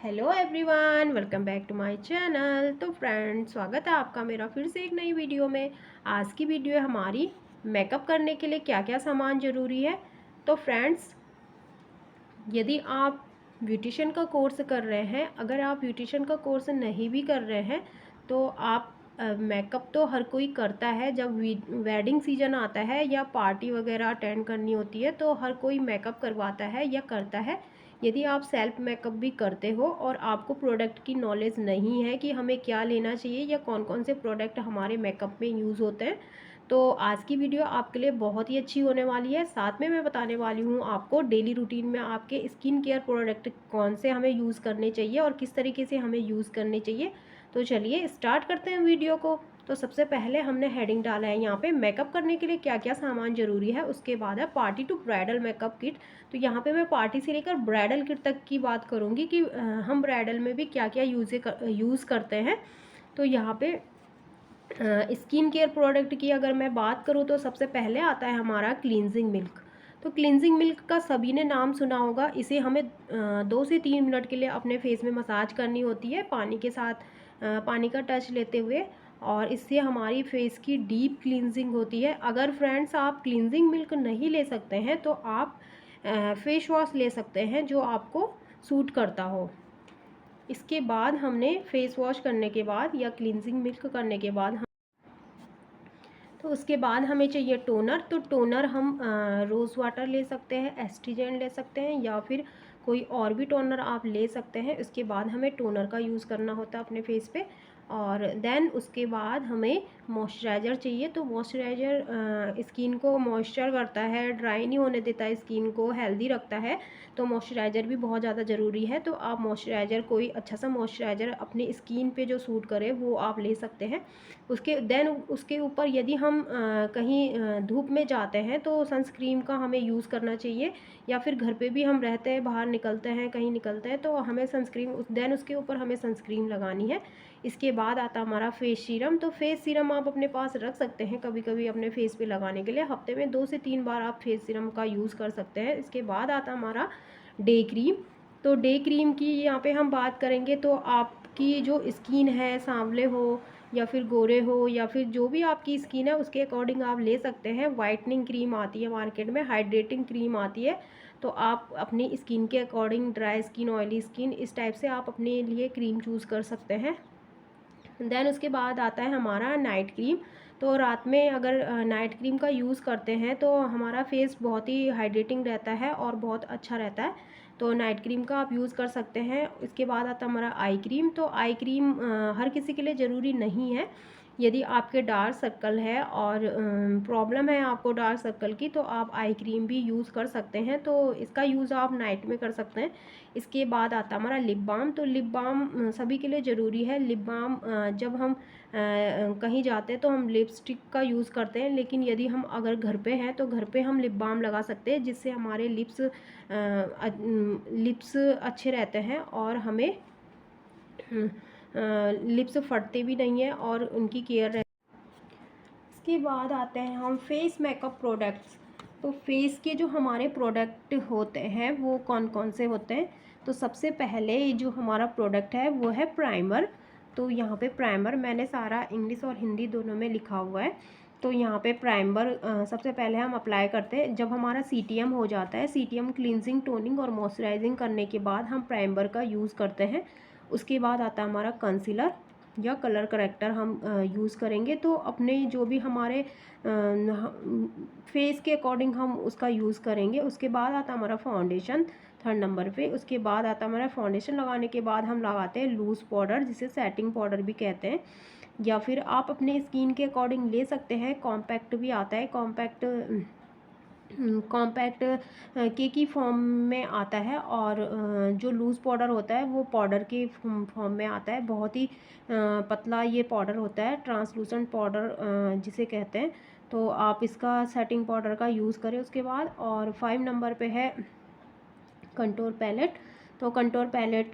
Hello everyone, welcome back to my channel. तो friends, स्वागत है आपका मेरा फिर से एक नई वीडियो में। आज की वीडियो है हमारी मेकअप करने के लिए क्या क्या सामान ज़रूरी है। तो फ्रेंड्स, यदि आप ब्यूटिशियन का कोर्स कर रहे हैं, अगर आप ब्यूटिशियन का कोर्स नहीं भी कर रहे हैं तो आप मेकअप तो हर कोई करता है। जब वेडिंग सीजन आता है या पार्टी वगैरह अटेंड करनी होती है तो हर कोई मेकअप करवाता है या करता है। यदि आप सेल्फ मेकअप भी करते हो और आपको प्रोडक्ट की नॉलेज नहीं है कि हमें क्या लेना चाहिए या कौन कौन से प्रोडक्ट हमारे मेकअप में यूज़ होते हैं, तो आज की वीडियो आपके लिए बहुत ही अच्छी होने वाली है। साथ में मैं बताने वाली हूँ आपको डेली रूटीन में आपके स्किन केयर प्रोडक्ट कौन से हमें यूज़ करने चाहिए और किस तरीके से हमें यूज़ करने चाहिए। तो चलिए स्टार्ट करते हैं वीडियो को। तो सबसे पहले हमने हेडिंग डाला है यहाँ पे मेकअप करने के लिए क्या क्या सामान ज़रूरी है। उसके बाद है party to bridal makeup kit. तो यहाँ पे मैं पार्टी से लेकर ब्राइडल किट तक की बात करूँगी कि हम ब्राइडल में भी क्या क्या यूज़ करते हैं। तो यहाँ पे स्किन केयर प्रोडक्ट की अगर मैं बात करूँ तो सबसे पहले आता है हमारा क्लींजिंग मिल्क। तो क्लींजिंग मिल्क का सभी ने नाम सुना होगा। इसे हमें 2 से 3 मिनट के लिए अपने फेस में मसाज करनी होती है पानी के साथ, पानी का टच लेते हुए, और इससे हमारी फेस की डीप क्लींजिंग होती है। अगर फ्रेंड्स आप क्लींजिंग मिल्क नहीं ले सकते हैं तो आप फेस वॉश ले सकते हैं जो आपको सूट करता हो। इसके बाद हमने फेस वॉश करने के बाद या क्लींजिंग मिल्क करने के बाद तो उसके बाद हमें चाहिए टोनर। तो टोनर हम रोज़ वाटर ले सकते हैं, एस्ट्रीजेंट ले सकते हैं, या फिर कोई और भी टोनर आप ले सकते हैं। उसके बाद हमें टोनर का यूज़ करना होता है अपने फेस पे। और देन उसके बाद हमें मॉइस्चराइज़र चाहिए। तो मॉइस्चराइज़र स्किन को मॉइस्चर करता है, ड्राई नहीं होने देता है, स्किन को हेल्दी रखता है। तो मॉइस्चराइज़र भी बहुत ज़्यादा ज़रूरी है। तो आप मॉइस्चराइज़र, कोई अच्छा सा मॉइस्चराइज़र अपनी स्किन पे जो सूट करे वो आप ले सकते हैं। उसके ऊपर यदि हम कहीं धूप में जाते हैं तो सनस्क्रीन का हमें यूज़ करना चाहिए, या फिर घर पे भी हम रहते हैं, बाहर निकलते हैं, कहीं निकलते हैं तो हमें सनस्क्रीन उसके ऊपर हमें सनस्क्रीन लगानी है। इसके बाद आता हमारा फेस सीरम। तो फेस सीरम आप अपने पास रख सकते हैं कभी कभी अपने फेस पे लगाने के लिए। हफ्ते में 2 से 3 बार आप फेस सीरम का यूज़ कर सकते हैं। इसके बाद आता हमारा डे क्रीम। तो डे क्रीम की यहाँ पे हम बात करेंगे तो आपकी जो स्किन है, सांवले हो या फिर गोरे हो या फिर जो भी आपकी स्किन है उसके अकॉर्डिंग आप ले सकते हैं। वाइटनिंग क्रीम आती है मार्केट में, हाइड्रेटिंग क्रीम आती है। तो आप अपनी स्किन के according, dry skin, oily skin, इस टाइप से आप अपने लिए क्रीम चूज़ कर सकते हैं। देन उसके बाद आता है हमारा नाइट क्रीम। तो रात में अगर नाइट क्रीम का यूज़ करते हैं तो हमारा फेस बहुत ही हाइड्रेटिंग रहता है और बहुत अच्छा रहता है। तो नाइट क्रीम का आप यूज़ कर सकते हैं। इसके बाद आता है हमारा आई क्रीम। तो आई क्रीम हर किसी के लिए ज़रूरी नहीं है। यदि आपके डार्क सर्कल है और प्रॉब्लम है आपको डार्क सर्कल की, तो आप आई क्रीम भी यूज़ कर सकते हैं। तो इसका यूज़ आप नाइट में कर सकते हैं। इसके बाद आता हमारा लिप बाम। तो लिप बाम सभी के लिए ज़रूरी है। लिप बाम जब हम कहीं जाते हैं तो हम लिपस्टिक का यूज़ करते हैं, लेकिन यदि हम अगर घर पे हैं तो घर पे हम लिप बाम लगा सकते हैं, जिससे हमारे लिप्स अच्छे रहते हैं और हमें लिप्स फटते भी नहीं हैं और उनकी केयर। इसके बाद आते हैं हम फेस मेकअप प्रोडक्ट्स। तो फेस के जो हमारे प्रोडक्ट होते हैं वो कौन कौन से होते हैं। तो सबसे पहले जो हमारा प्रोडक्ट है वो है प्राइमर। तो यहाँ पे प्राइमर मैंने सारा इंग्लिश और हिंदी दोनों में लिखा हुआ है। तो यहाँ पे प्राइमर सबसे पहले हम अप्लाई करते हैं जब हमारा सीटीएम हो जाता है। सीटीएम क्लींजिंग, टोनिंग और मॉइस्चराइजिंग करने के बाद हम प्राइमर का यूज़ करते हैं। उसके बाद आता है हमारा कंसीलर या कलर करेक्टर हम यूज़ करेंगे। तो अपने जो भी हमारे फेस के अकॉर्डिंग हम उसका यूज़ करेंगे। उसके बाद आता हमारा फाउंडेशन 3rd नंबर पे। उसके बाद आता हमारा फाउंडेशन लगाने के बाद हम लगाते हैं लूज़ पाउडर, जिसे सेटिंग पाउडर भी कहते हैं, या फिर आप अपने स्किन के अकॉर्डिंग ले सकते हैं। कॉम्पैक्ट भी आता है, कॉम्पैक्ट के की फॉर्म में आता है, और जो लूज़ पाउडर होता है वो पाउडर के फॉर्म में आता है। बहुत ही पतला ये पाउडर होता है, ट्रांसलूसेंट पाउडर जिसे कहते हैं। तो आप इसका सेटिंग पाउडर का यूज़ करें उसके बाद। और 5 नंबर पे है कंटूर पैलेट। तो कंटूर पैलेट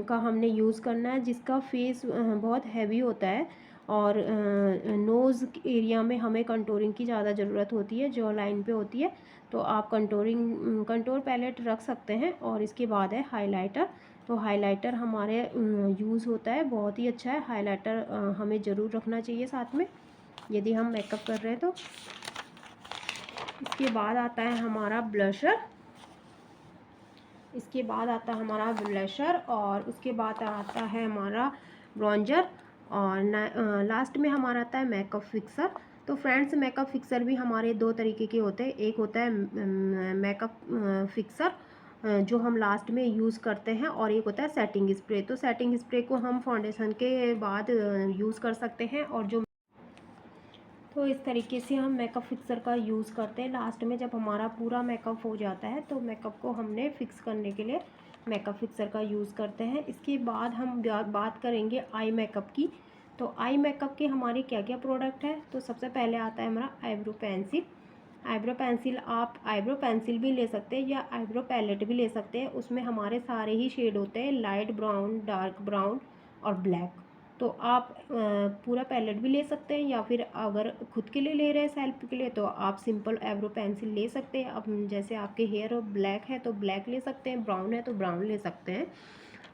का हमने यूज़ करना है, जिसका फेस बहुत हैवी होता है और नोज़ एरिया में हमें कंटूरिंग की ज़्यादा ज़रूरत होती है, जॉ लाइन पे होती है, तो आप कंटूर पैलेट रख सकते हैं। और इसके बाद है हाइलाइटर। तो हाइलाइटर हमारे यूज़ होता है, बहुत ही अच्छा है हाइलाइटर, हमें ज़रूर रखना चाहिए साथ में यदि हम मेकअप कर रहे हैं तो। इसके बाद आता है हमारा ब्लशर। इसके बाद आता है हमारा ब्लशर और उसके बाद आता है हमारा ब्रॉन्जर और लास्ट में हमारा आता है मेकअप फिक्सर। तो फ्रेंड्स, मेकअप फिक्सर भी हमारे दो तरीके के होते हैं। एक होता है मेकअप फिक्सर जो हम लास्ट में यूज़ करते हैं, और एक होता है सेटिंग स्प्रे। तो सेटिंग स्प्रे को हम फाउंडेशन के बाद यूज़ कर सकते हैं, और जो तो इस तरीके से हम मेकअप फिक्सर का यूज़ करते हैं लास्ट में, जब हमारा पूरा मेकअप हो जाता है तो मेकअप को हमने फिक्स करने के लिए मेकअप फिक्सर का यूज़ करते हैं। इसके बाद हम बात करेंगे आई मेकअप की। तो आई मेकअप के हमारे क्या क्या प्रोडक्ट है। तो सबसे पहले आता है हमारा आईब्रो पेंसिल। आईब्रो पेंसिल, आप आईब्रो पेंसिल भी ले सकते हैं या आईब्रो पैलेट भी ले सकते हैं। उसमें हमारे सारे ही शेड होते हैं, लाइट ब्राउन, डार्क ब्राउन और ब्लैक। तो आप पूरा पैलेट भी ले सकते हैं, या फिर अगर खुद के लिए ले रहे हैं सेल्फ के लिए तो आप सिंपल आईब्रो पेंसिल ले सकते हैं। अब जैसे आपके हेयर ब्लैक है तो ब्लैक ले सकते हैं, ब्राउन है तो ब्राउन ले सकते हैं।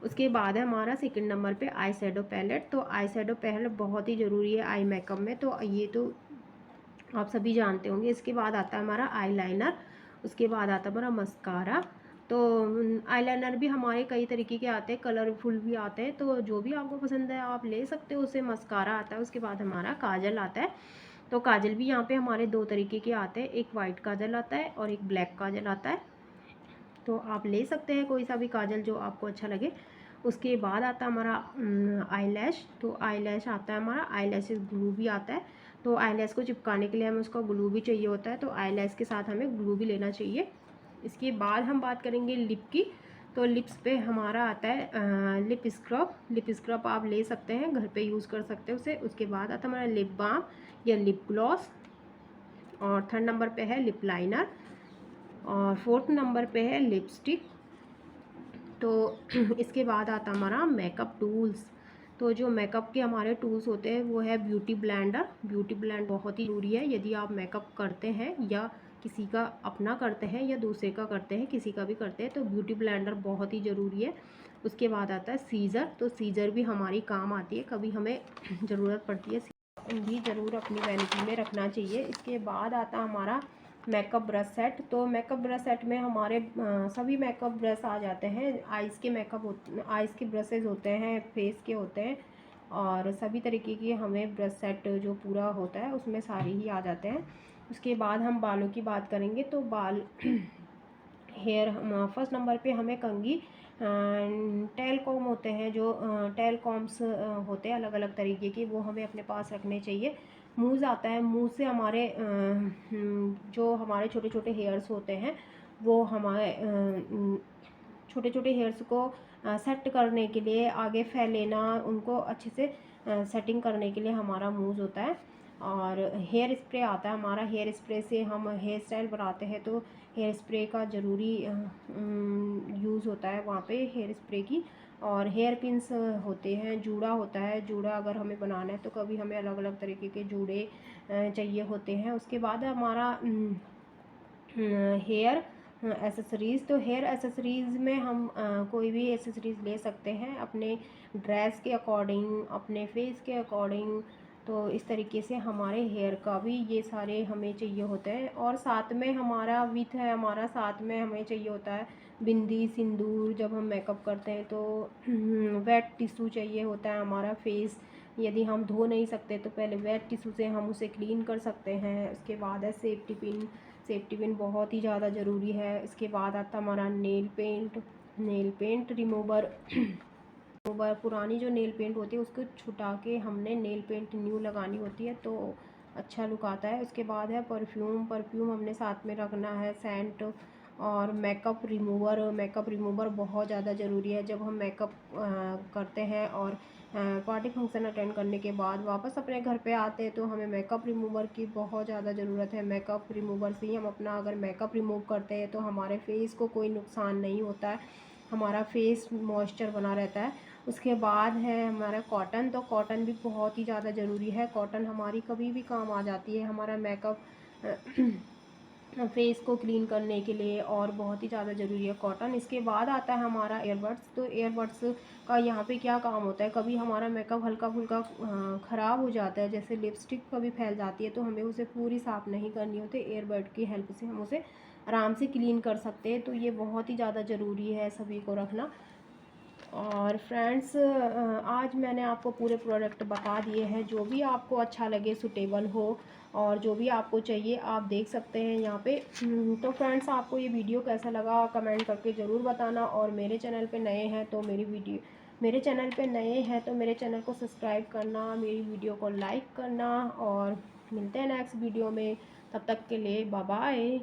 उसके बाद है हमारा सेकंड नंबर पे आई शैडो पैलेट। तो आई शैडो पैलेट बहुत ही ज़रूरी है आई मेकअप में, तो ये तो आप सभी जानते होंगे। इसके बाद आता है हमारा आईलाइनर। उसके बाद आता है हमारा मस्कारा। तो आईलाइनर भी हमारे कई तरीके के आते हैं, कलरफुल भी आते हैं, तो जो भी आपको पसंद है आप ले सकते हो। उससे मस्कारा आता है। उसके बाद हमारा काजल आता है। तो काजल भी यहाँ पे हमारे दो तरीके के आते हैं, एक वाइट काजल आता है और एक ब्लैक काजल आता है। तो आप ले सकते हैं कोई सा भी काजल जो आपको अच्छा लगे। उसके बाद आता है हमारा आईलैश। तो आईलैश आता है हमारा, आईलैश ग्लू भी आता है। तो आईलैश को चिपकाने के लिए हमें उसका ग्लू भी चाहिए होता है, तो आईलैश के साथ हमें ग्लू भी लेना चाहिए। इसके बाद हम बात करेंगे लिप की। तो लिप्स पे हमारा आता है लिप स्क्रब। लिप स्क्रब आप ले सकते हैं, घर पे यूज़ कर सकते हैं उसे। उसके बाद आता है हमारा लिप बाम या लिप ग्लॉस, और थर्ड नंबर पे है लिप लाइनर, और फोर्थ नंबर पे है लिपस्टिक। तो इसके बाद आता हमारा मेकअप टूल्स। तो जो मेकअप के हमारे टूल्स होते हैं वो है ब्यूटी ब्लेंडर। ब्यूटी ब्लेंड बहुत ही ज़रूरी है यदि आप मेकअप करते हैं, या किसी का अपना करते हैं या दूसरे का करते हैं, किसी का भी करते हैं, तो ब्यूटी ब्लेंडर बहुत ही ज़रूरी है। उसके बाद आता है सीज़र। तो सीज़र भी हमारी काम आती है, कभी हमें ज़रूरत पड़ती है, भी ज़रूर अपनी वैनिटी में रखना चाहिए। इसके बाद आता हमारा मेकअप ब्रश सेट। तो मेकअप ब्रश सेट में हमारे सभी मेकअप ब्रश आ जाते हैं। आइज़ के आइज़ के ब्रशेज़ होते हैं, फेस के होते हैं, और सभी तरीके के हमें ब्रश सेट जो पूरा होता है उसमें सारे ही आ जाते हैं। उसके बाद हम बालों की बात करेंगे। तो बाल हेयर, फर्स्ट नंबर पे हमें कंघी, टेल कॉम होते हैं, जो टेल कॉम्स होते हैं अलग अलग तरीके के, वो हमें अपने पास रखने चाहिए। मूज़ आता है। मूज़ से हमारे जो हमारे छोटे छोटे हेयर्स होते हैं वो हमारे छोटे छोटे हेयर्स को सेट करने के लिए, आगे फैलेना उनको अच्छे से सेटिंग करने के लिए हमारा मूज़ होता है। और हेयर स्प्रे आता है हमारा। हेयर स्प्रे से हम हेयर स्टाइल बनाते हैं, तो हेयर स्प्रे का ज़रूरी यूज़ होता है वहाँ पे हेयर स्प्रे की। और हेयर पिन्स होते हैं, जूड़ा होता है। जूड़ा अगर हमें बनाना है तो कभी हमें अलग अलग तरीके के जूड़े चाहिए होते हैं। उसके बाद हमारा हेयर एसेसरीज़। तो हेयर एसेसरीज़ में हम कोई भी एसेसरीज़ ले सकते हैं अपने ड्रेस के अकॉर्डिंग, अपने फेस के अकॉर्डिंग। तो इस तरीके से हमारे हेयर का भी ये सारे हमें चाहिए होते हैं। और साथ में हमारा विथ है हमारा, साथ में हमें चाहिए होता है बिंदी, सिंदूर। जब हम मेकअप करते हैं तो वेट टिश्यू चाहिए होता है हमारा। फेस यदि हम धो नहीं सकते तो पहले वेट टिश्यू से हम उसे क्लीन कर सकते हैं। उसके बाद है सेफ्टी पिन। सेफ्टी पिन बहुत ही ज़्यादा ज़रूरी है। इसके बाद आता हमारा nail paint. Nail paint remover. Remover, पुरानी जो नेल पेंट होती है उसको छुटा के हमने नेल पेंट न्यू लगानी होती है, तो अच्छा लुक आता है। उसके बाद है परफ्यूम। परफ्यूम हमने साथ में रखना है, सेंट और मेकअप रिमूवर। मेकअप रिमूवर बहुत ज़्यादा ज़रूरी है जब हम मेकअप करते हैं और पार्टी फंक्शन अटेंड करने के बाद वापस अपने घर पे आते हैं तो हमें मेकअप रिमूवर की बहुत ज़्यादा ज़रूरत है। मेकअप रिमूवर से ही हम अपना अगर मेकअप रिमूव करते हैं तो हमारे फेस को कोई नुकसान नहीं होता है, हमारा फेस मॉइस्चर बना रहता है। उसके बाद है हमारा कॉटन। तो कॉटन भी बहुत ही ज़्यादा ज़रूरी है। कॉटन हमारी कभी भी काम आ जाती है, हमारा मेकअप फेस को क्लीन करने के लिए, और बहुत ही ज़्यादा ज़रूरी है कॉटन। इसके बाद आता है हमारा एयरबड्स। तो एयरबड्स का यहाँ पे क्या काम होता है, कभी हमारा मेकअप हल्का फुल्का ख़राब हो जाता है, जैसे लिपस्टिक कभी फैल जाती है, तो हमें उसे पूरी साफ़ नहीं करनी होती, एयरबड की हेल्प से हम उसे आराम से क्लीन कर सकते हैं। तो ये बहुत ही ज़्यादा ज़रूरी है सभी को रखना। और फ्रेंड्स, आज मैंने आपको पूरे प्रोडक्ट बता दिए हैं, जो भी आपको अच्छा लगे, सूटेबल हो, और जो भी आपको चाहिए आप देख सकते हैं यहाँ पे। तो फ्रेंड्स, आपको ये वीडियो कैसा लगा कमेंट करके ज़रूर बताना, और मेरे चैनल पे नए हैं तो मेरे चैनल पे नए हैं तो मेरे चैनल को सब्सक्राइब करना, मेरी वीडियो को लाइक करना, और मिलते हैं नेक्स्ट वीडियो में। तब तक के लिए बाय बाय।